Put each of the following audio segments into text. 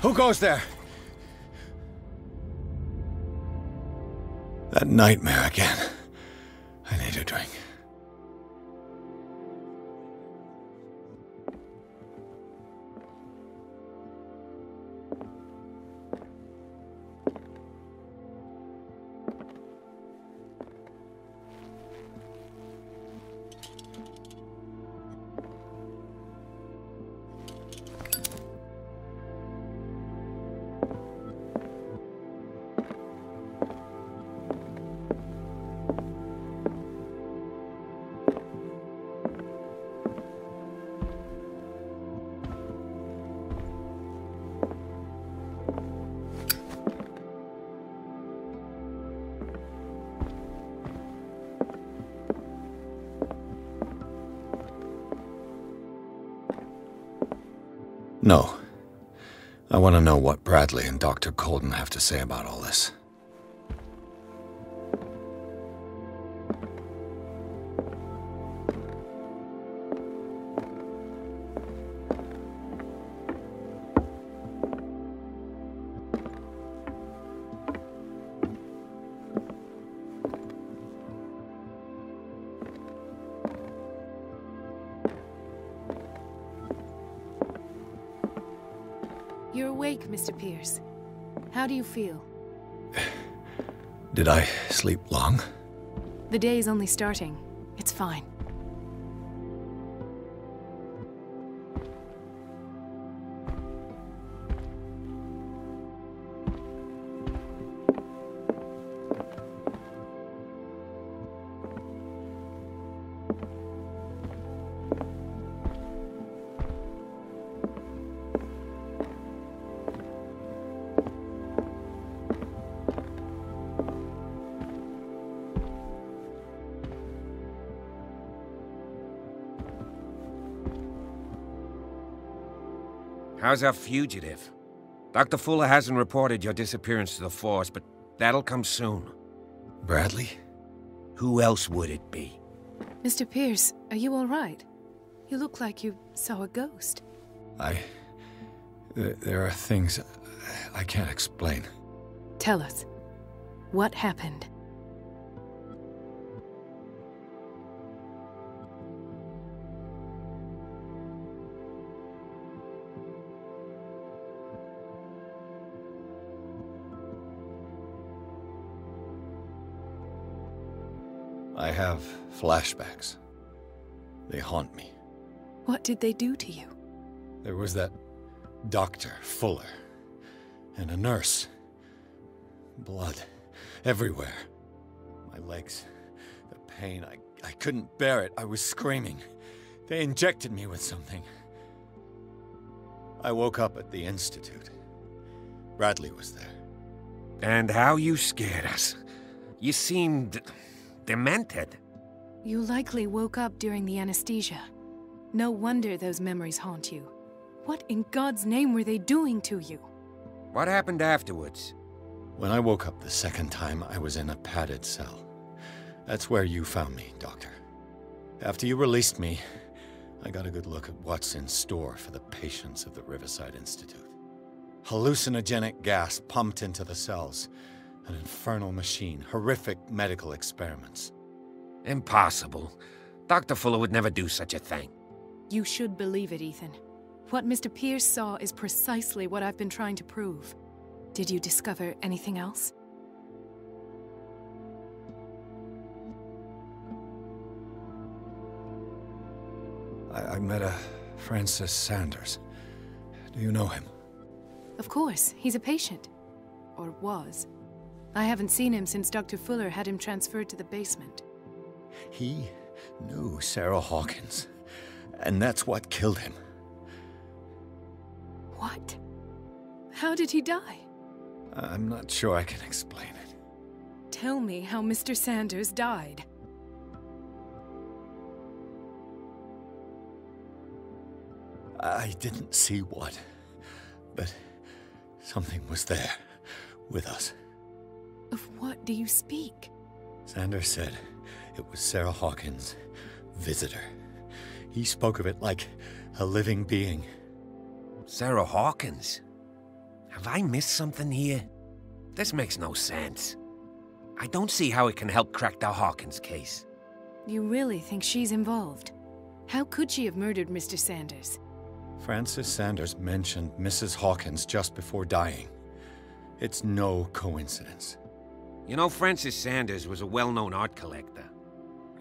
Who goes there? That nightmare again. I need a drink. No. I want to know what Bradley and Dr. Colden have to say about all this. You're awake, Mr. Pierce. How do you feel? Did I sleep long? The day's only starting. It's fine. How's our fugitive? Dr. Fuller hasn't reported your disappearance to the force, but that'll come soon. Bradley? Who else would it be? Mr. Pierce, are you all right? You look like you saw a ghost. There are things I can't explain. Tell us. What happened? I have flashbacks. They haunt me. What did they do to you? There was that Dr. Fuller and a nurse. Blood everywhere. My legs, the pain, I couldn't bear it. I was screaming. They injected me with something. I woke up at the Institute. Bradley was there. And how you scared us. You seemed demented. You likely woke up during the anesthesia. No wonder those memories haunt you. What in God's name were they doing to you? What happened afterwards? When I woke up the second time, I was in a padded cell. That's where you found me, Doctor. After you released me, I got a good look at what's in store for the patients of the Riverside Institute. Hallucinogenic gas pumped into the cells. An infernal machine, horrific medical experiments. Impossible. Dr. Fuller would never do such a thing. You should believe it, Ethan. What Mr. Pierce saw is precisely what I've been trying to prove. Did you discover anything else? I met a Francis Sanders. Do you know him? Of course. He's a patient. Or was. I haven't seen him since Dr. Fuller had him transferred to the basement. He knew Sarah Hawkins, and that's what killed him. What? How did he die? I'm not sure I can explain it. Tell me how Mr. Sanders died. I didn't see what, but something was there, with us. Of what do you speak? Sanders said it was Sarah Hawkins' visitor. He spoke of it like a living being. Sarah Hawkins? Have I missed something here? This makes no sense. I don't see how it can help crack the Hawkins case. You really think she's involved? How could she have murdered Mr. Sanders? Francis Sanders mentioned Mrs. Hawkins just before dying. It's no coincidence. You know, Francis Sanders was a well-known art collector.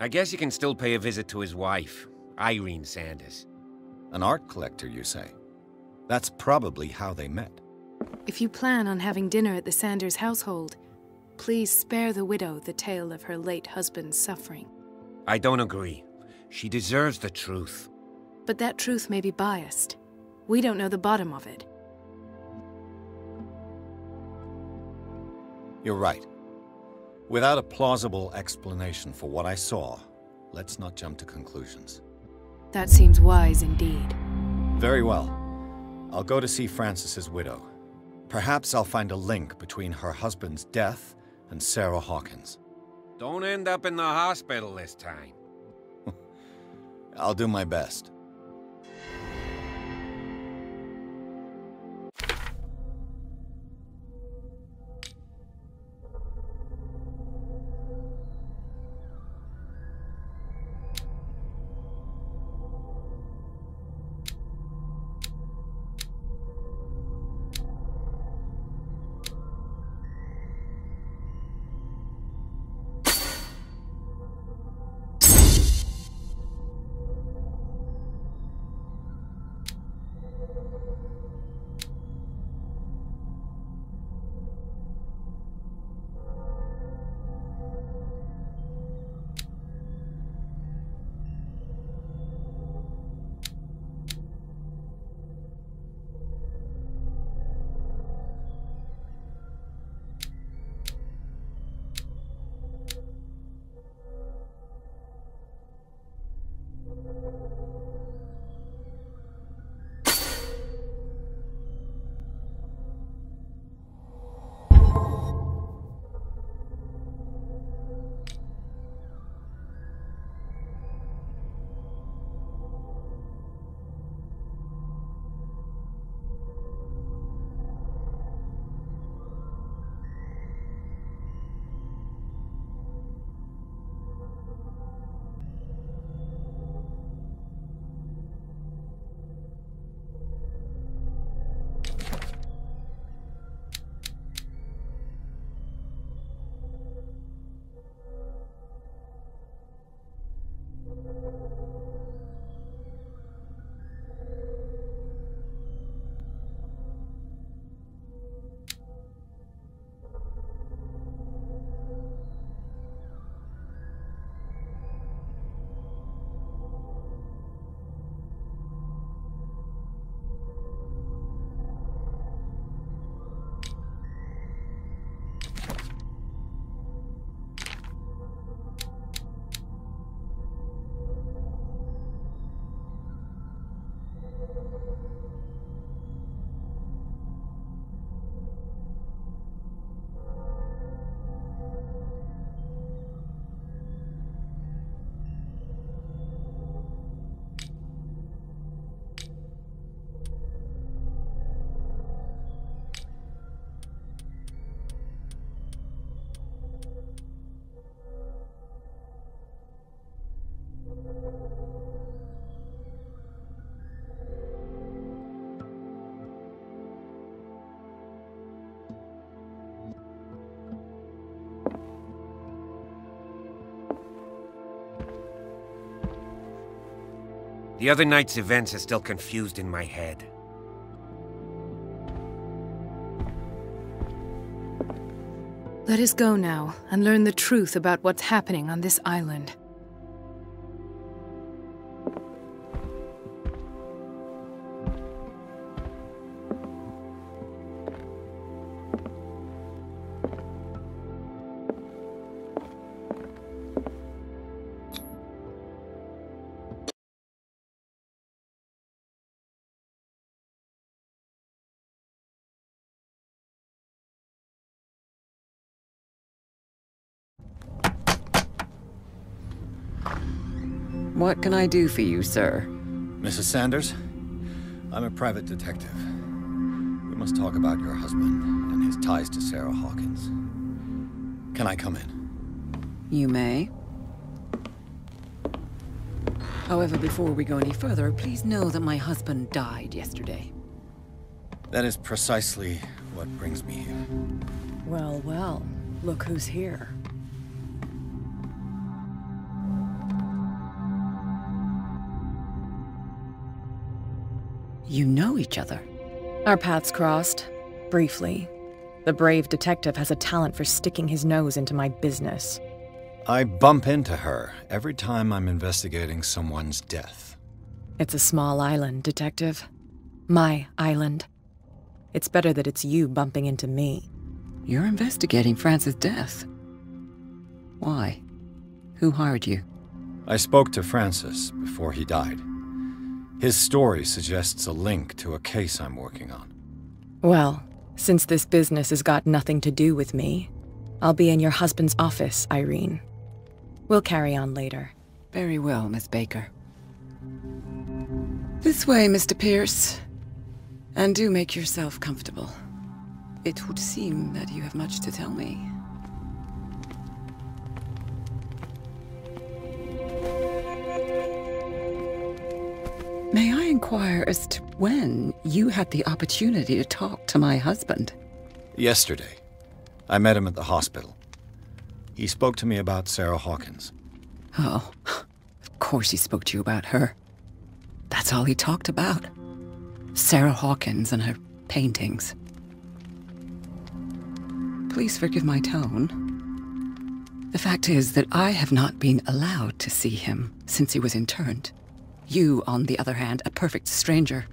I guess you can still pay a visit to his wife, Irene Sanders. An art collector, you say? That's probably how they met. If you plan on having dinner at the Sanders household, please spare the widow the tale of her late husband's suffering. I don't agree. She deserves the truth. But that truth may be biased. We don't know the bottom of it. You're right. Without a plausible explanation for what I saw, let's not jump to conclusions. That seems wise indeed. Very well. I'll go to see Francis's widow. Perhaps I'll find a link between her husband's death and Sarah Hawkins. Don't end up in the hospital this time. I'll do my best. The other night's events are still confused in my head. Let us go now and learn the truth about what's happening on this island. What can I do for you, sir? Mrs. Sanders? I'm a private detective. We must talk about your husband and his ties to Sarah Hawkins. Can I come in? You may. However, before we go any further, please know that my husband died yesterday. That is precisely what brings me here. Well, well, look who's here. You know each other. Our paths crossed, briefly. The brave detective has a talent for sticking his nose into my business. I bump into her every time I'm investigating someone's death. It's a small island, Detective. My island. It's better that it's you bumping into me. You're investigating Francis' death. Why? Who hired you? I spoke to Francis before he died. His story suggests a link to a case I'm working on. Well, since this business has got nothing to do with me, I'll be in your husband's office, Irene. We'll carry on later. Very well, Miss Baker. This way, Mr. Pierce. And do make yourself comfortable. It would seem that you have much to tell me. May I inquire as to when you had the opportunity to talk to my husband? Yesterday. I met him at the hospital. He spoke to me about Sarah Hawkins. Oh, of course he spoke to you about her. That's all he talked about. Sarah Hawkins and her paintings. Please forgive my tone. The fact is that I have not been allowed to see him since he was interned. You, on the other hand, a perfect stranger,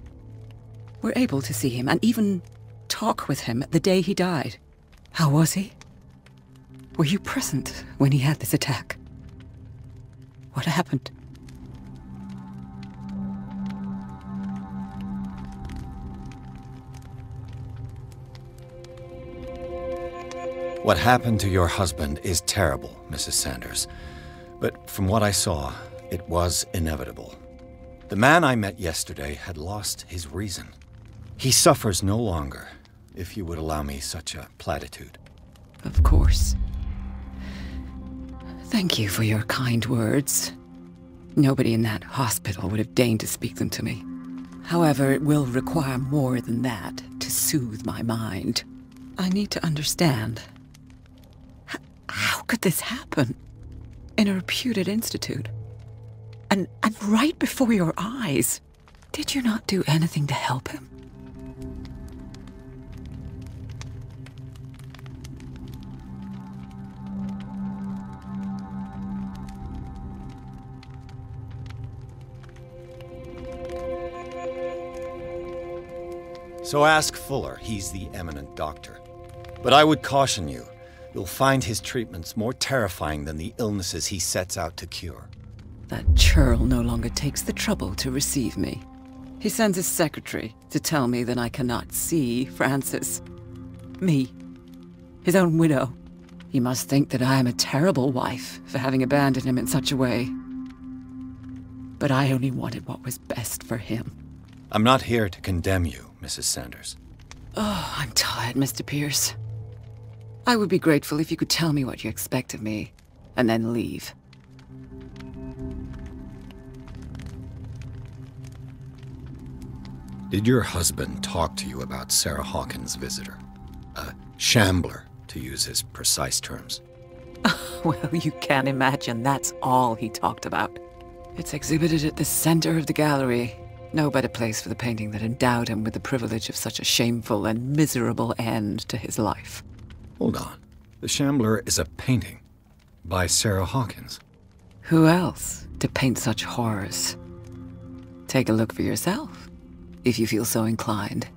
were able to see him and even talk with him the day he died. How was he? Were you present when he had this attack? What happened? What happened to your husband is terrible, Mrs. Sanders. But from what I saw, it was inevitable. The man I met yesterday had lost his reason. He suffers no longer, if you would allow me such a platitude. Of course. Thank you for your kind words. Nobody in that hospital would have deigned to speak them to me. However, it will require more than that to soothe my mind. I need to understand. How could this happen? In a reputed institute? And right before your eyes? Did you not do anything to help him? So ask Fuller, he's the eminent doctor. But I would caution you, you'll find his treatments more terrifying than the illnesses he sets out to cure. That churl no longer takes the trouble to receive me. He sends his secretary to tell me that I cannot see Francis. Me. His own widow. He must think that I am a terrible wife for having abandoned him in such a way. But I only wanted what was best for him. I'm not here to condemn you, Mrs. Sanders. Oh, I'm tired, Mr. Pierce. I would be grateful if you could tell me what you expect of me, and then leave. Did your husband talk to you about Sarah Hawkins' visitor? A shambler, to use his precise terms. Well, you can imagine that's all he talked about. It's exhibited at the center of the gallery. No better place for the painting that endowed him with the privilege of such a shameful and miserable end to his life. Hold on. The Shambler is a painting by Sarah Hawkins. Who else to paint such horrors? Take a look for yourself, if you feel so inclined.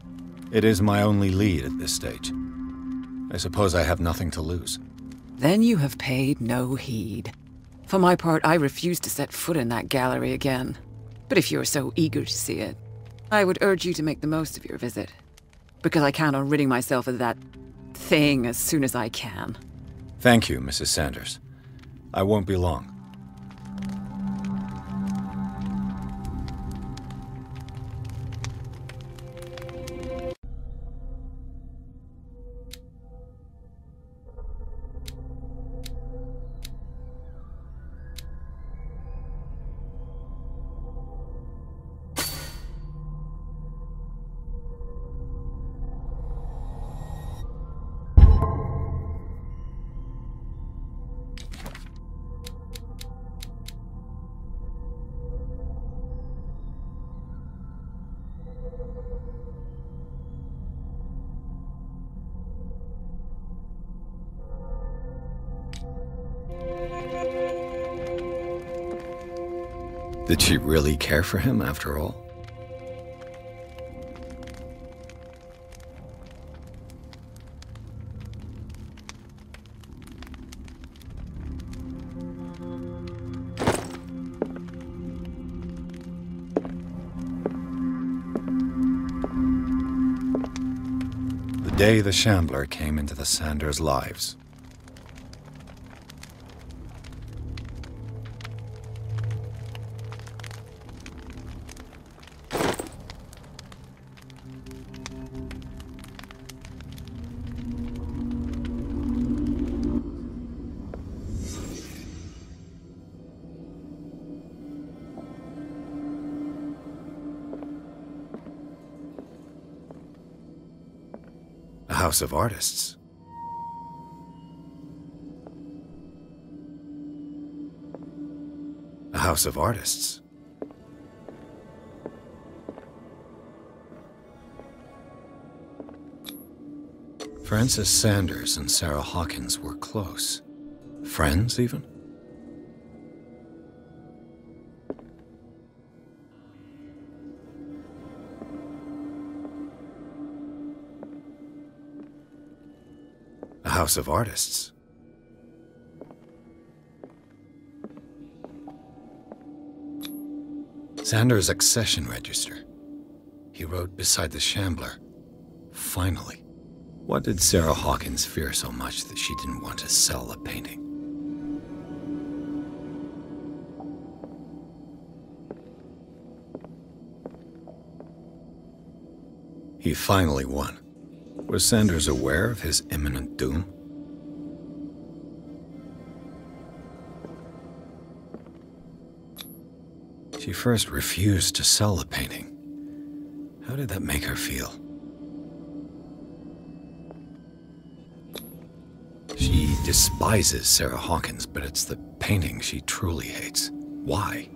It is my only lead at this stage. I suppose I have nothing to lose. Then you have paid no heed. For my part, I refuse to set foot in that gallery again. But if you're so eager to see it, I would urge you to make the most of your visit. Because I count on ridding myself of that thing as soon as I can. Thank you, Mrs. Sanders. I won't be long. Did she really care for him after all? The day the Shambler came into the Sanders' lives. A house of artists. A house of artists. Francis Sanders and Sarah Hawkins were close. Friends, even? A house of artists. Sanders' accession register. He wrote beside the Shambler, "Finally." What did Sarah Hawkins fear so much that she didn't want to sell the painting? He finally won. Was Sanders aware of his imminent doom? She first refused to sell the painting. How did that make her feel? She despises Sarah Hawkins, but it's the painting she truly hates. Why?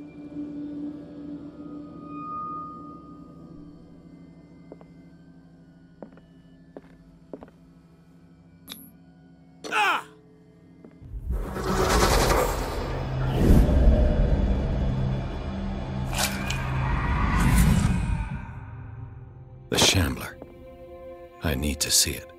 The Shambler. I need to see it.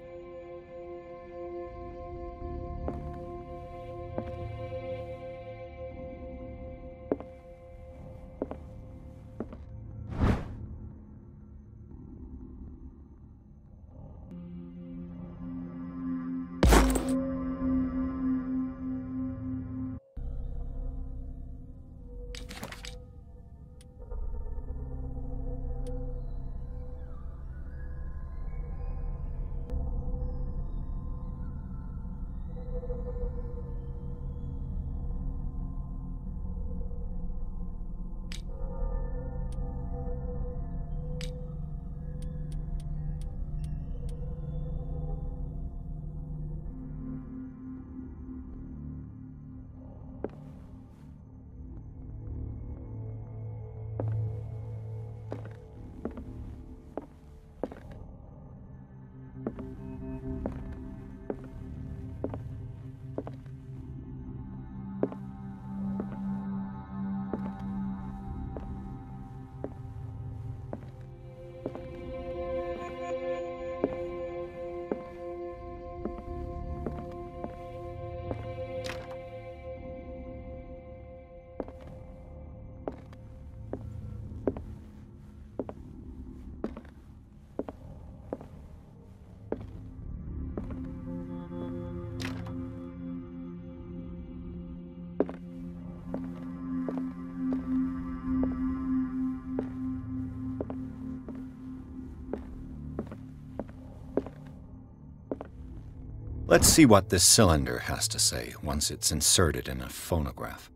Let's see what this cylinder has to say once it's inserted in a phonograph.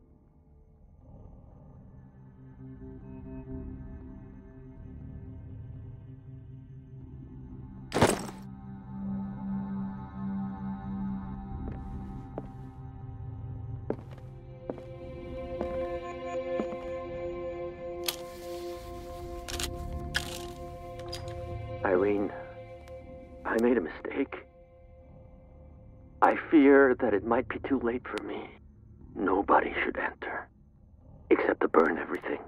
Irene, I made a mistake. I fear that it might be too late for me. Nobody should enter, except had to burn everything.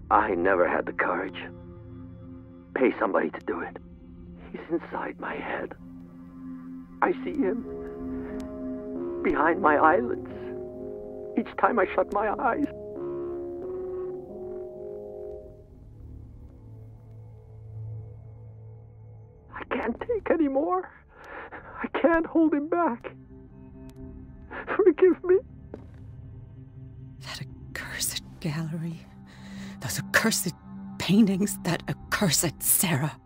I never had the courage. Pay somebody to do it. He's inside my head. I see him behind my eyelids each time I shut my eyes. I can't take any more. I can't hold him back. Forgive me. That accursed gallery. Those accursed paintings. That accursed Sarah.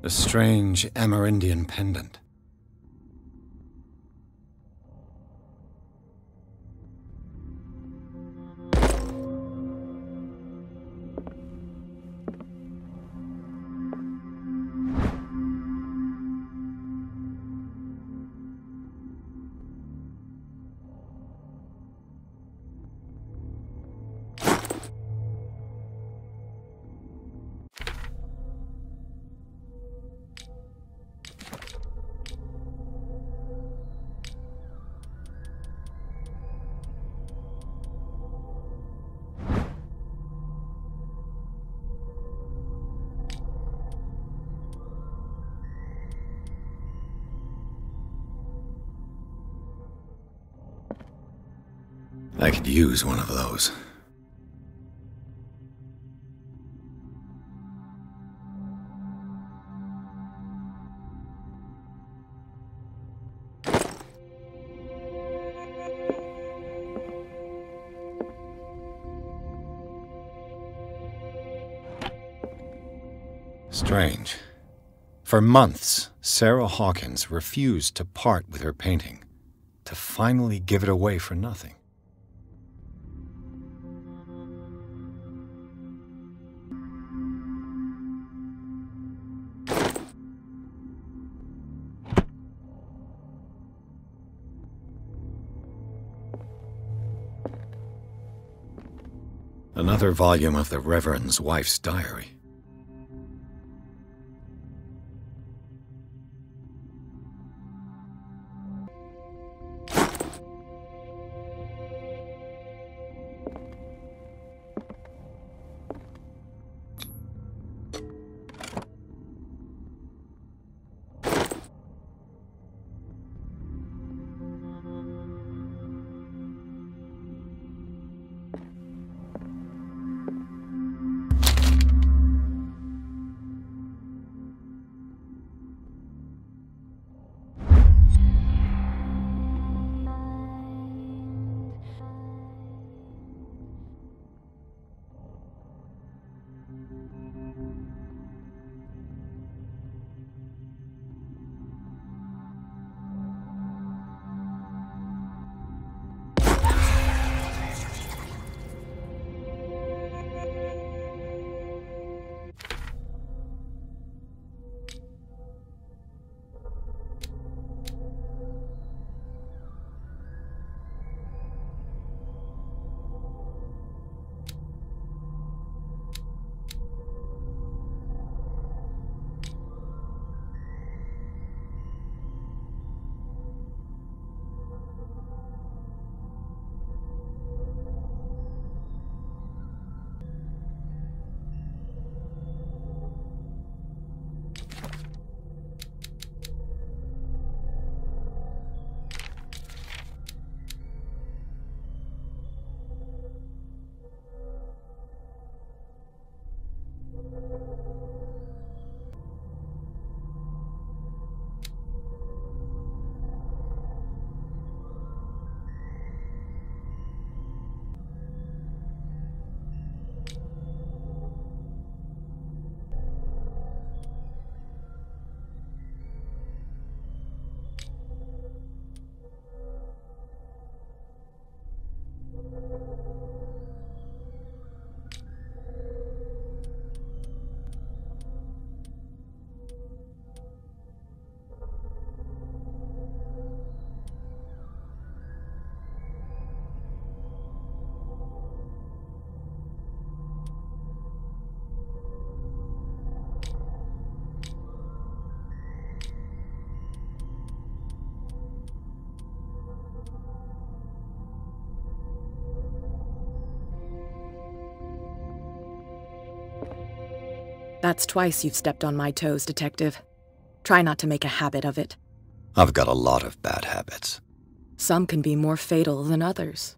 A strange Amerindian pendant. I could use one of those. Strange. For months, Sarah Hawkins refused to part with her painting, to finally give it away for nothing. Another volume of the Reverend's wife's diary. That's twice you've stepped on my toes, Detective. Try not to make a habit of it. I've got a lot of bad habits. Some can be more fatal than others.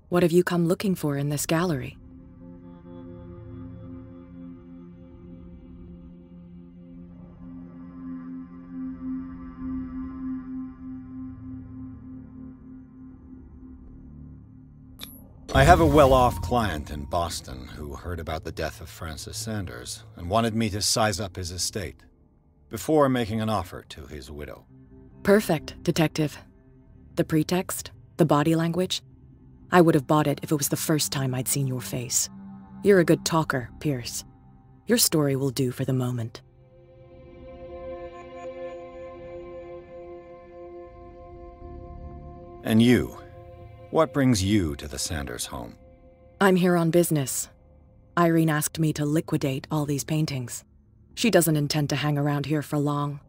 What have you come looking for in this gallery? I have a well-off client in Boston who heard about the death of Francis Sanders and wanted me to size up his estate before making an offer to his widow. Perfect, Detective. The pretext? The body language? I would have bought it if it was the first time I'd seen your face. You're a good talker, Pierce. Your story will do for the moment. And you? What brings you to the Sanders home? I'm here on business. Irene asked me to liquidate all these paintings. She doesn't intend to hang around here for long.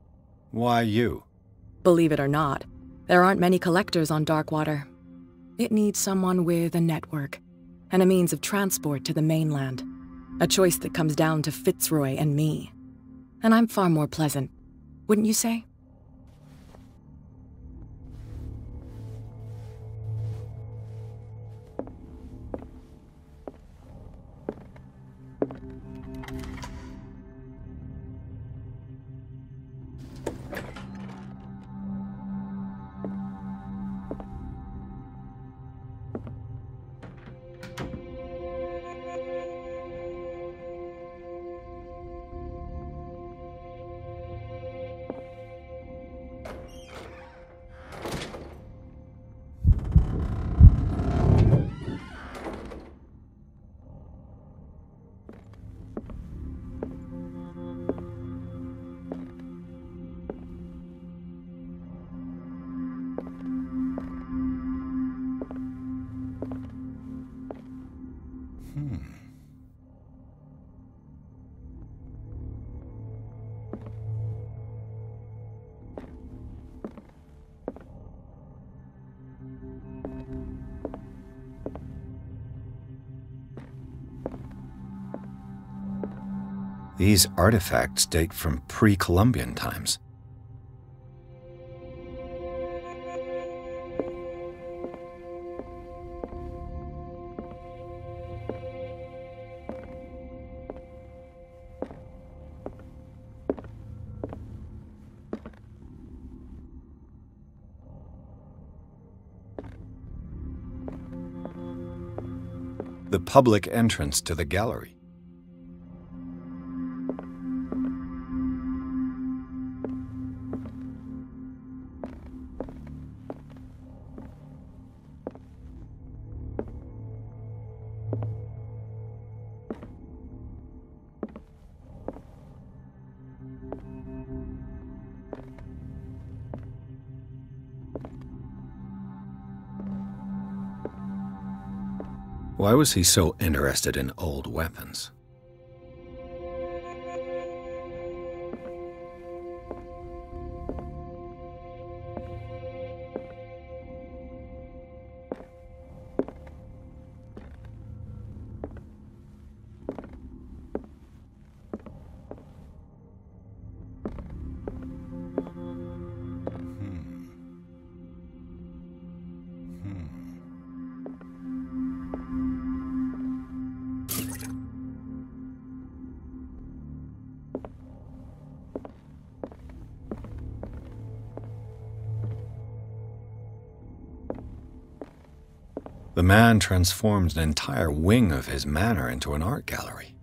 Why you? Believe it or not, there aren't many collectors on Darkwater. It needs someone with a network and a means of transport to the mainland. A choice that comes down to Fitzroy and me. And I'm far more pleasant, wouldn't you say? These artifacts date from pre-Columbian times. The public entrance to the gallery. Why was he so interested in old weapons? The man transforms an entire wing of his manor into an art gallery.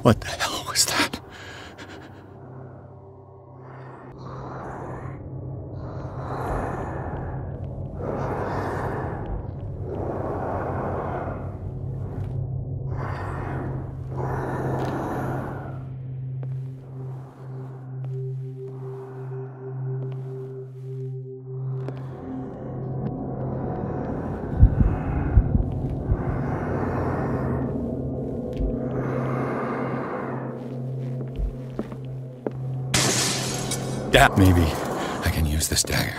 What the hell was that? Maybe I can use this dagger.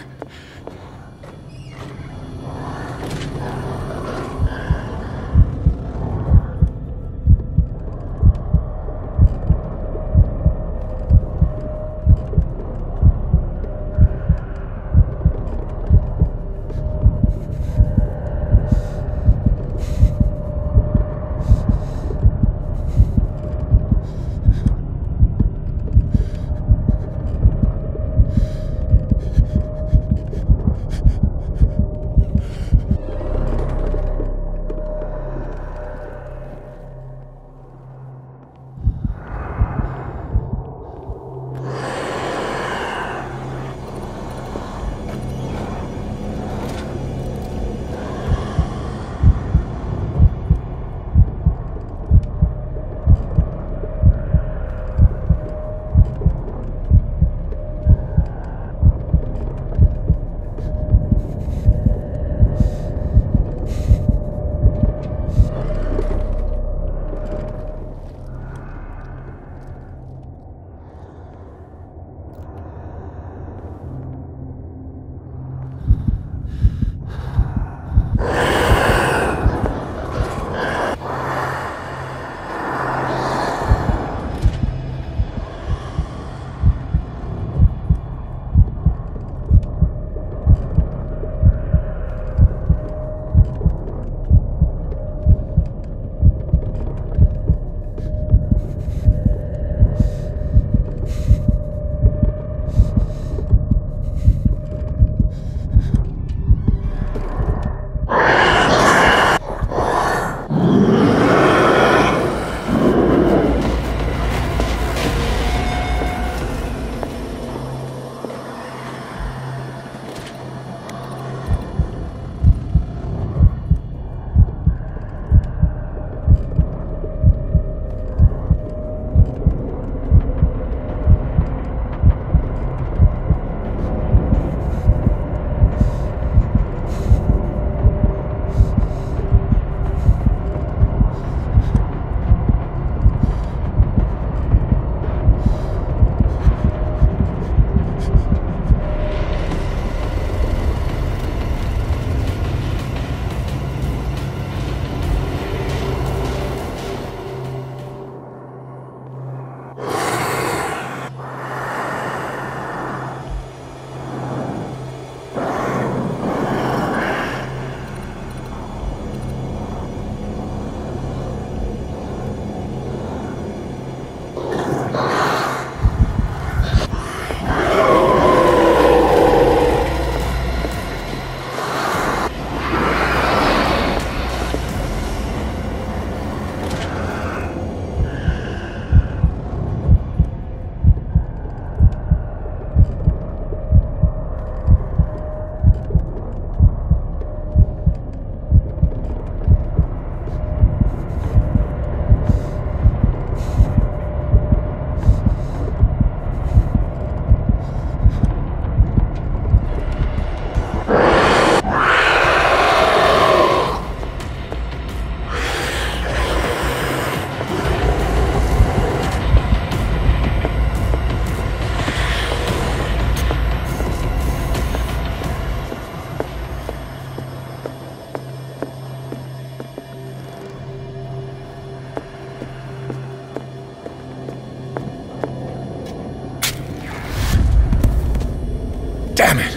Damn it!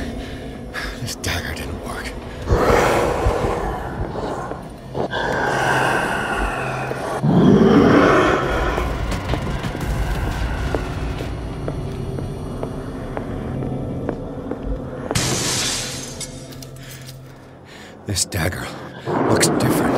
This dagger didn't work. This dagger looks different.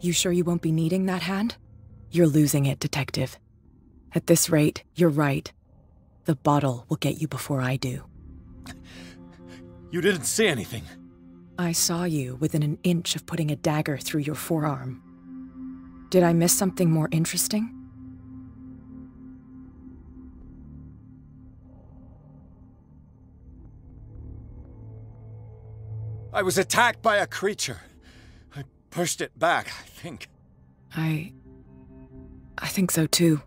You sure you won't be needing that hand? You're losing it, Detective. At this rate, you're right. The bottle will get you before I do. You didn't see anything. I saw you within an inch of putting a dagger through your forearm. Did I miss something more interesting? I was attacked by a creature. I pushed it back, I think. I think so too.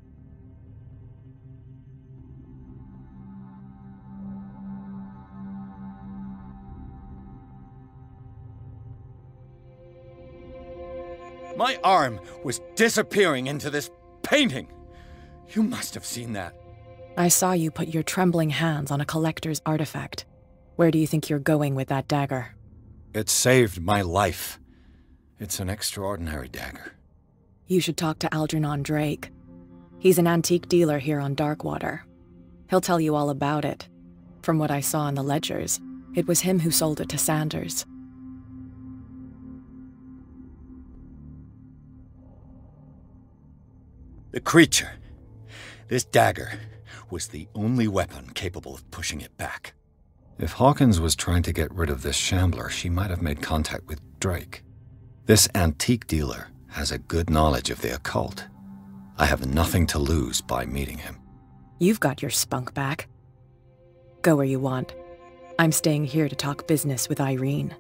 My arm was disappearing into this painting. You must have seen that. I saw you put your trembling hands on a collector's artifact. Where do you think you're going with that dagger? It saved my life. It's an extraordinary dagger. You should talk to Algernon Drake. He's an antique dealer here on Darkwater. He'll tell you all about it. From what I saw in the ledgers, it was him who sold it to Sanders. The creature. This dagger was the only weapon capable of pushing it back. If Hawkins was trying to get rid of this shambler, she might have made contact with Drake. This antique dealer has a good knowledge of the occult. I have nothing to lose by meeting him. You've got your spunk back. Go where you want. I'm staying here to talk business with Irene.